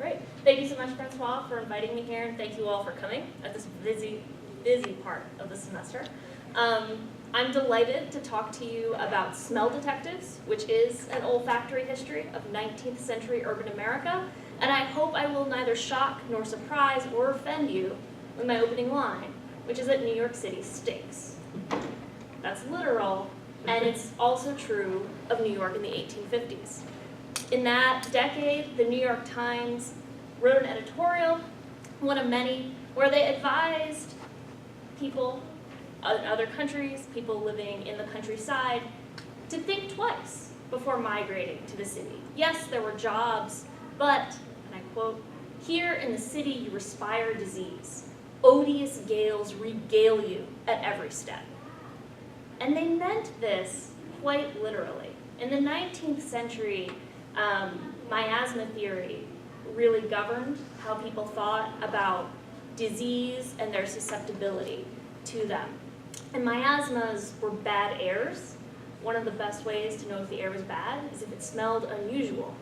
Great. Thank you so much, Francois, for inviting me here, and thank you all for coming at this busy part of the semester. I'm delighted to talk to you about smell detectives, which is an olfactory history of 19th century urban America, and I hope I will neither shock nor surprise or offend you with my opening line, which is that New York City stinks. That's literal, and it's also true of New York in the 1850s. In that decade, the New York Times wrote an editorial, one of many, where they advised people in other countries, people living in the countryside, to think twice before migrating to the city. Yes, there were jobs, but, and I quote, "Here in the city you respire disease. Odious gales regale you at every step." And they meant this quite literally. In the 19th century, miasma theory really governed how people thought about disease and their susceptibility to them. And miasmas were bad airs. One of the best ways to know if the air was bad is if it smelled unusual.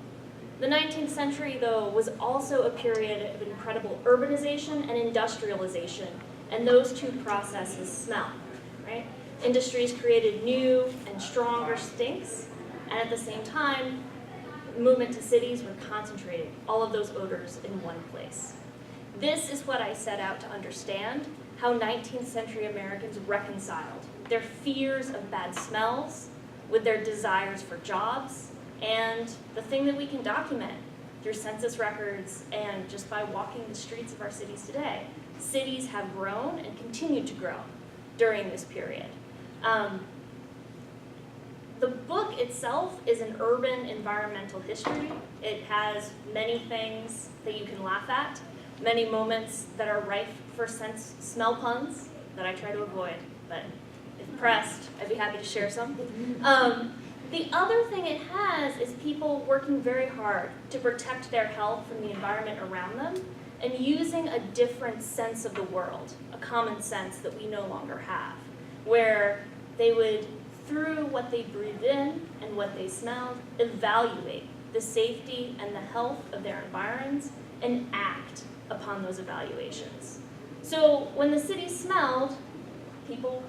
The 19th century, though, was also a period of incredible urbanization and industrialization, and those two processes smell, right? Industries created new and stronger stinks, and at the same time, movement to cities were concentrating all of those odors in one place. This is what I set out to understand, how 19th century Americans reconciled their fears of bad smells with their desires for jobs, and the thing that we can document through census records and just by walking the streets of our cities today. Cities have grown and continue to grow during this period. The book itself is an urban environmental history. It has many things that you can laugh at, many moments that are rife for smell puns that I try to avoid, but if pressed, I'd be happy to share some. The other thing it has is people working very hard to protect their health from the environment around them and using a different sense of the world, a common sense that we no longer have, where they would, through what they breathed in and what they smelled, evaluate the safety and the health of their environs and act upon those evaluations. So when the city smelled, people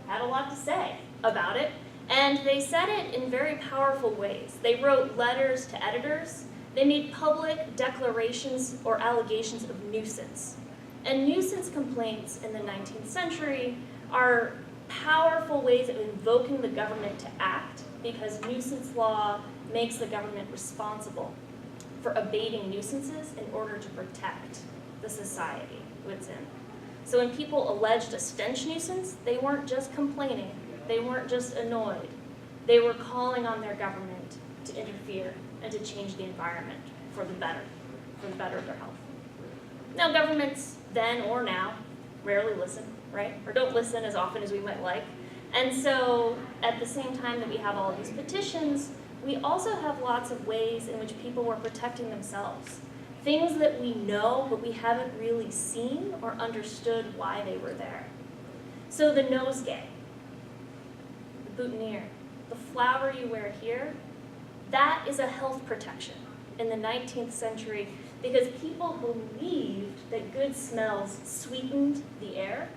had a lot to say about it, and they said it in very powerful ways. They wrote letters to editors. They made public declarations or allegations of nuisance. And nuisance complaints in the 19th century are powerful ways of invoking the government to act, because nuisance law makes the government responsible for abating nuisances in order to protect the society it's in. So when people alleged a stench nuisance, they weren't just complaining, they weren't just annoyed, they were calling on their government to interfere and to change the environment for the better of their health. Now, governments then or now rarely listen, right? Or don't listen as often as we might like. And so at the same time that we have all of these petitions, we also have lots of ways in which people were protecting themselves. Things that we know, but we haven't really seen or understood why they were there. So the nosegay, the boutonniere, the flower you wear here, that is a health protection in the 19th century, because people believed that good smells sweetened the air,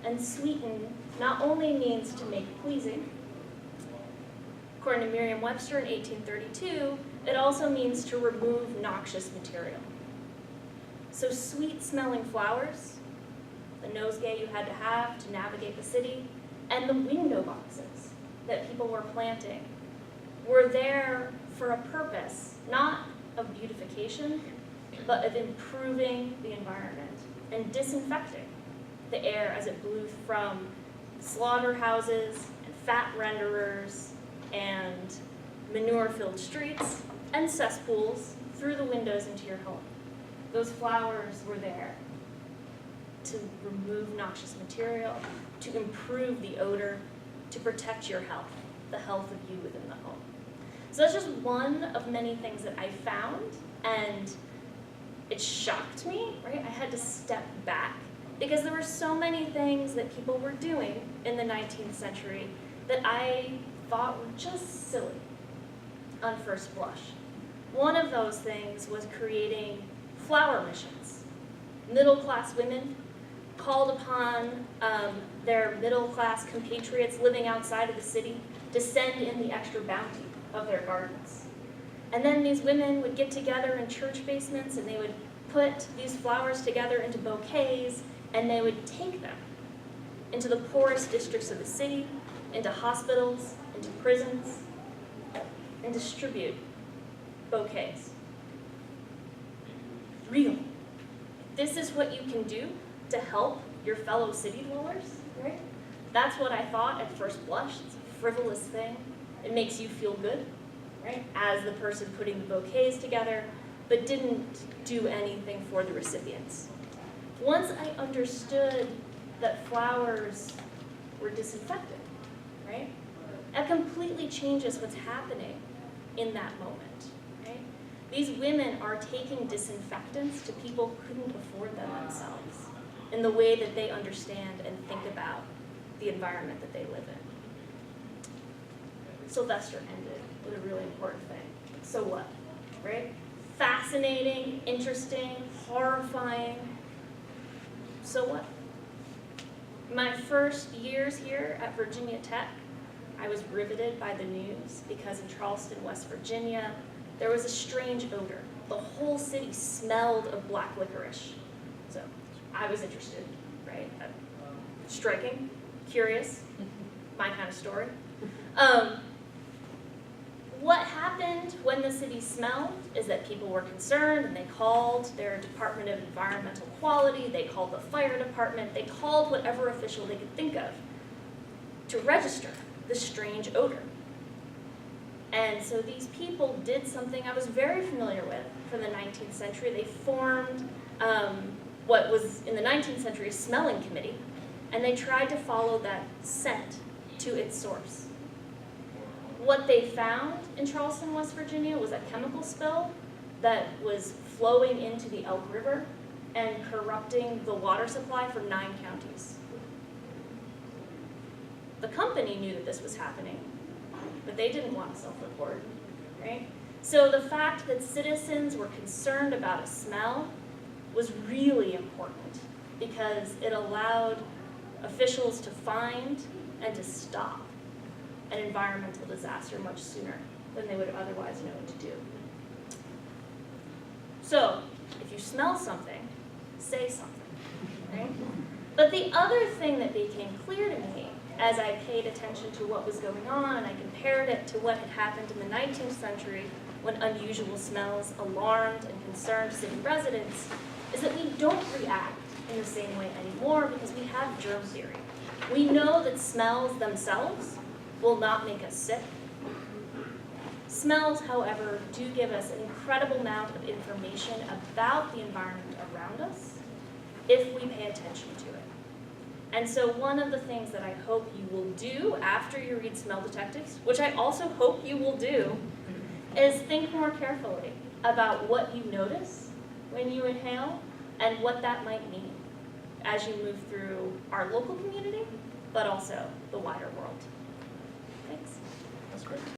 and sweeten not only means to make pleasing. According to Merriam-Webster in 1832, it also means to remove noxious material. So sweet-smelling flowers, the nosegay you had to have to navigate the city, and the window boxes that people were planting were there for a purpose, not of beautification, but of improving the environment and disinfecting the air as it blew from slaughterhouses and fat renderers and manure-filled streets and cesspools through the windows into your home. Those flowers were there to remove noxious material, to improve the odor, to protect your health, the health of you within the home. So that's just one of many things that I found, and it shocked me, right? I had to step back because there were so many things that people were doing in the 19th century that I thought were just silly on first blush. One of those things was creating Flower missions. Middle-class women called upon their middle-class compatriots living outside of the city to send in the extra bounty of their gardens. And then these women would get together in church basements and they would put these flowers together into bouquets and they would take them into the poorest districts of the city, into hospitals, into prisons, and distribute bouquets. Real. This is what you can do to help your fellow city dwellers, right? That's what I thought at first blush. It's a frivolous thing. It makes you feel good, right? As the person putting the bouquets together, but didn't do anything for the recipients. Once I understood that flowers were disinfected, right? That completely changes what's happening in that moment, right? These women are taking disinfectants to people who couldn't afford them themselves in the way that they understand and think about the environment that they live in. Sylvester ended with a really important thing. So what, right? Fascinating, interesting, horrifying. So what? My first years here at Virginia Tech, I was riveted by the news because in Charleston, West Virginia, there was a strange odor. The whole city smelled of black licorice. So I was interested, right? Striking, curious, my kind of story. What happened when the city smelled is that people were concerned and they called their Department of Environmental Quality, they called the fire department, they called whatever official they could think of to register the strange odor. And so these people did something I was very familiar with from the 19th century. They formed what was in the 19th century a smelling committee, and they tried to follow that scent to its source. What they found in Charleston, West Virginia was a chemical spill that was flowing into the Elk River and corrupting the water supply for 9 counties. The company knew that this was happening, but they didn't want to self-report, right? So the fact that citizens were concerned about a smell was really important because it allowed officials to find and to stop an environmental disaster much sooner than they would otherwise know what to do. So, if you smell something, say something, right? But the other thing that became clear to me as I paid attention to what was going on and I compared it to what had happened in the 19th century when unusual smells alarmed and concerned city residents is that we don't react in the same way anymore because we have germ theory. We know that smells themselves will not make us sick. Smells, however, do give us an incredible amount of information about the environment around us if we pay attention to it. And so one of the things that I hope you will do after you read Smell Detectives, which I also hope you will do, is think more carefully about what you notice when you inhale and what that might mean as you move through our local community, but also the wider world. Thanks. That's great.